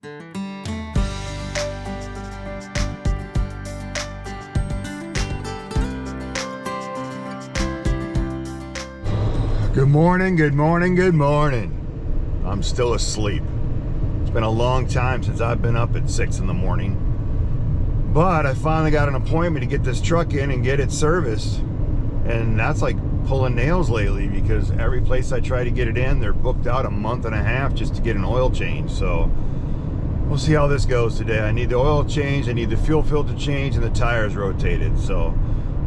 Good morning, good morning, good morning. I'm still asleep. It's been a long time since I've been up at 6 in the morning. But I finally got an appointment to get this truck in and get it serviced. And that's like pulling nails lately, because every place I try to get it in, they're booked out a month and a half just to get an oil change. So we'll see how this goes today. I need the oil change, I need the fuel filter change, and the tires rotated. So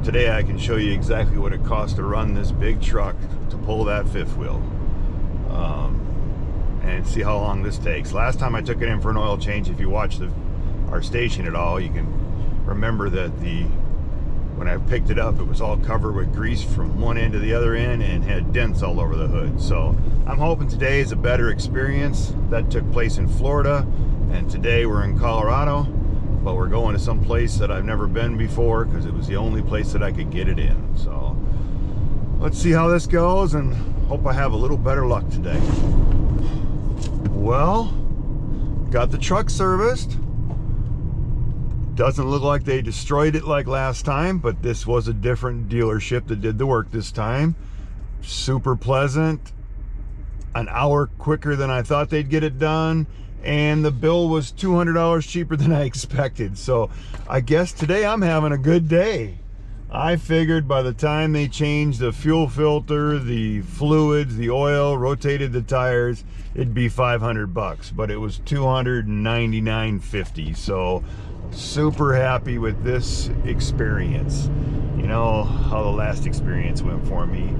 today I can show you exactly what it costs to run this big truck to pull that fifth wheel. And see how long this takes. Last time I took it in for an oil change, if you watch our station at all, you can remember that when I picked it up, it was all covered with grease from one end to the other end and had dents all over the hood. So I'm hoping today is a better experience. That took place in Florida, and today we're in Colorado, but we're going to some place that I've never been before because it was the only place that I could get it in. So let's see how this goes, and hope I have a little better luck today. Well, got the truck serviced. Doesn't look like they destroyed it like last time, but this was a different dealership that did the work this time. Super pleasant, an hour quicker than I thought they'd get it done, and the bill was $200 cheaper than I expected. So I guess today I'm having a good day. I figured by the time they changed the fuel filter, the fluids, the oil, rotated the tires, it'd be $500, but it was $299.50. So super happy with this experience. You know how the last experience went for me.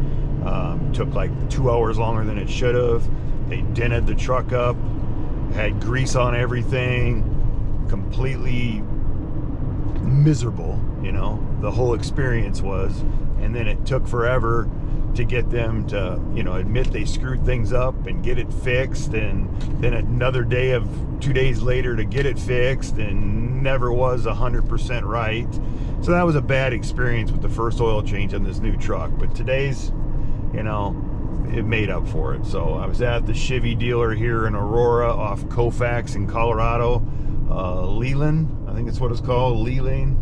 Took like 2 hours longer than it should have. They dented the truck up, had grease on everything, completely miserable, you know, the whole experience was. And then it took forever to get them to, you know, admit they screwed things up and get it fixed, and then another day of 2 days later to get it fixed, and never was 100% right. So that was a bad experience with the first oil change on this new truck. But today's, you know, it made up for it. So I was at the Chevy dealer here in Aurora off Colfax in Colorado. Leland, I think it's what it's called, Leland,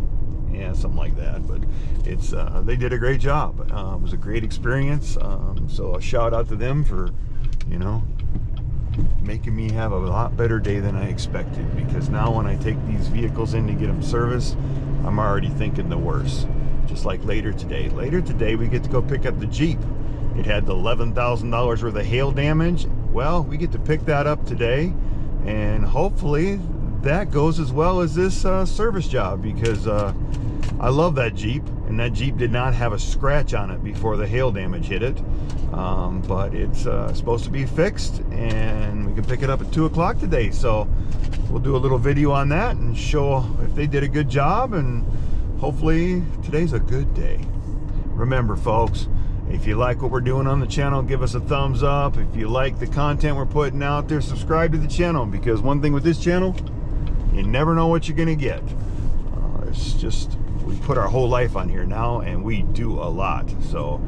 yeah, something like that. But it's they did a great job. It was a great experience. So a shout out to them for, you know, making me have a lot better day than I expected, because now when I take these vehicles in to get them serviced, I'm already thinking the worst. Just like later today. Later today we get to go pick up the Jeep. It had the $11,000 worth of hail damage. Well, we get to pick that up today, and hopefully that goes as well as this service job, because I love that Jeep, and that Jeep did not have a scratch on it before the hail damage hit it. But it's supposed to be fixed, and we can pick it up at 2 o'clock today. So we'll do a little video on that and show if they did a good job, and hopefully today's a good day. Remember, folks, if you like what we're doing on the channel, give us a thumbs up. If you like the content we're putting out there, subscribe to the channel, because one thing with this channel, you never know what you're gonna get. It's just, we put our whole life on here now, and we do a lot. So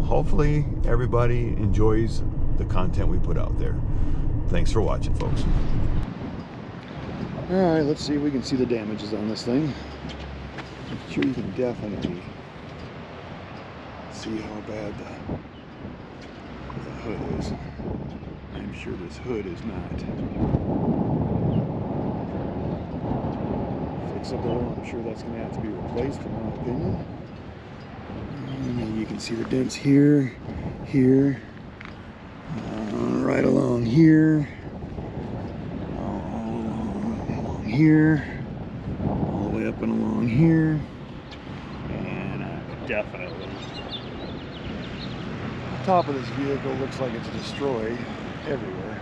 hopefully everybody enjoys the content we put out there. Thanks for watching, folks. All right, let's see if we can see the damages on this thing. I'm sure you can definitely see how bad the hood is. I'm sure this hood is not fixable. I'm sure that's going to have to be replaced, in my opinion. And you can see the dents here, here, right along here, along here, all the way up and along here, and definitely the top of this vehicle looks like it's destroyed everywhere.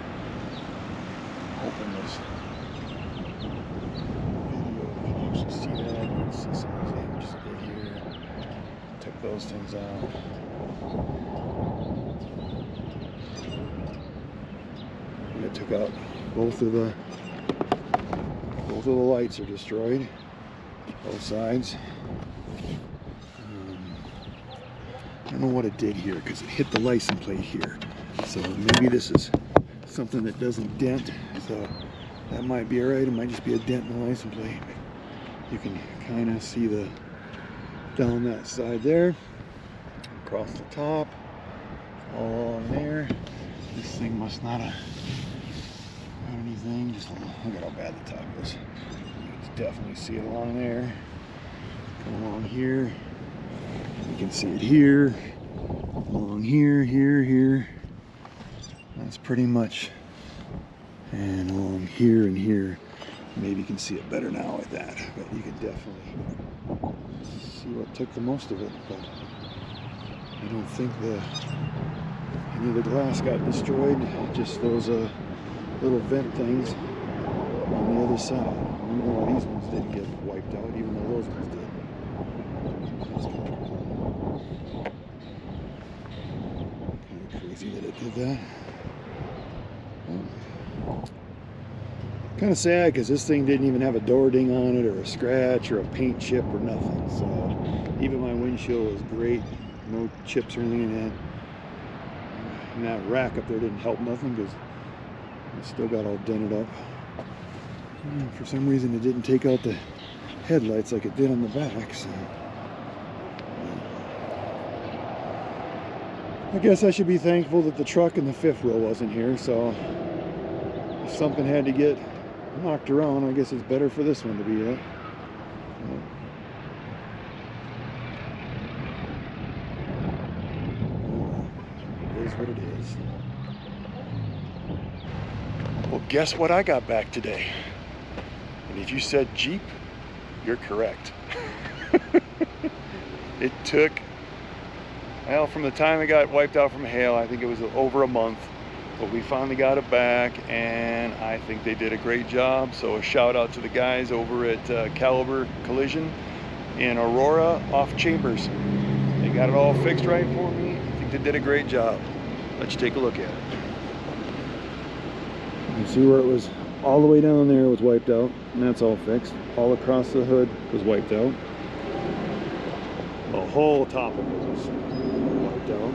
Open this video, you can see that. You can see some of the damages I did here. Took those things out. And I took out both of the lights are destroyed, both sides. I don't know what it did here, because it hit the license plate here. So maybe this is something that doesn't dent. So That might be alright. It might just be a dent in the license plate. You can kind of see the down that side there, across the top, all along there. This thing must not have had anything. Just look at how bad the top is. You can definitely see it along there. Come along here. You can see it here. Along here, here. That's pretty much. And along here and here. Maybe you can see it better now with that, but you can definitely see what took the most of it. But I don't think any of the glass got destroyed, just those little vent things on the other side. I wonder why these ones didn't get wiped out, even though those ones did. Kind of crazy that it did that. Kind of sad because this thing didn't even have a door ding on it or a scratch or a paint chip or nothing. So even my windshield was great, no chips or anything in it. And that rack up there didn't help nothing because it still got all dented up. And for some reason it didn't take out the headlights like it did on the back. So I guess I should be thankful that the truck and the fifth wheel wasn't here. So if something had to get knocked around, I guess it's better for this one to be it. It is what it is. Well, guess what I got back today? And if you said Jeep, you're correct. It took, well, from the time it got wiped out from hail, I think it was over a month. But we finally got it back, and I think they did a great job. So a shout out to the guys over at Caliber Collision in Aurora off Chambers. They got it all fixed right for me. I think they did a great job. Let's take a look at it. You see where it was all the way down there was wiped out, and that's all fixed. All across the hood was wiped out. The whole top of it was wiped out.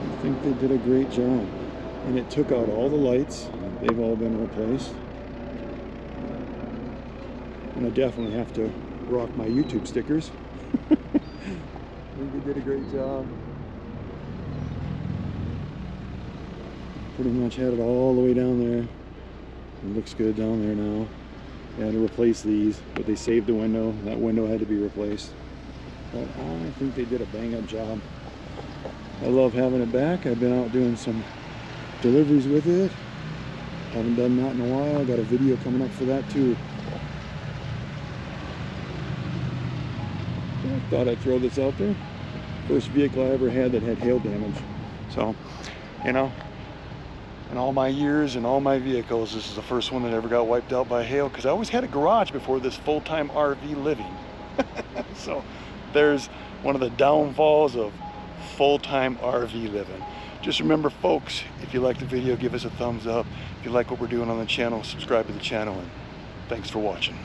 I think they did a great job, and it took out all the lights. They've all been replaced, and I definitely have to rock my YouTube stickers. I think they did a great job. Pretty much had it all the way down there. It looks good down there now. They had to replace these, but they saved the window. That window had to be replaced. But I think they did a bang-up job. I love having it back. I've been out doing some deliveries with it. Haven't done that in a while. Got a video coming up for that too. I thought I'd throw this out there. First vehicle I ever had that had hail damage. So, you know, in all my years and all my vehicles, this is the first one that ever got wiped out by hail, because I always had a garage before this full-time RV living. So there's one of the downfalls of full-time RV living. Just remember, folks, if you like the video, give us a thumbs up. If you like what we're doing on the channel, subscribe to the channel, and thanks for watching.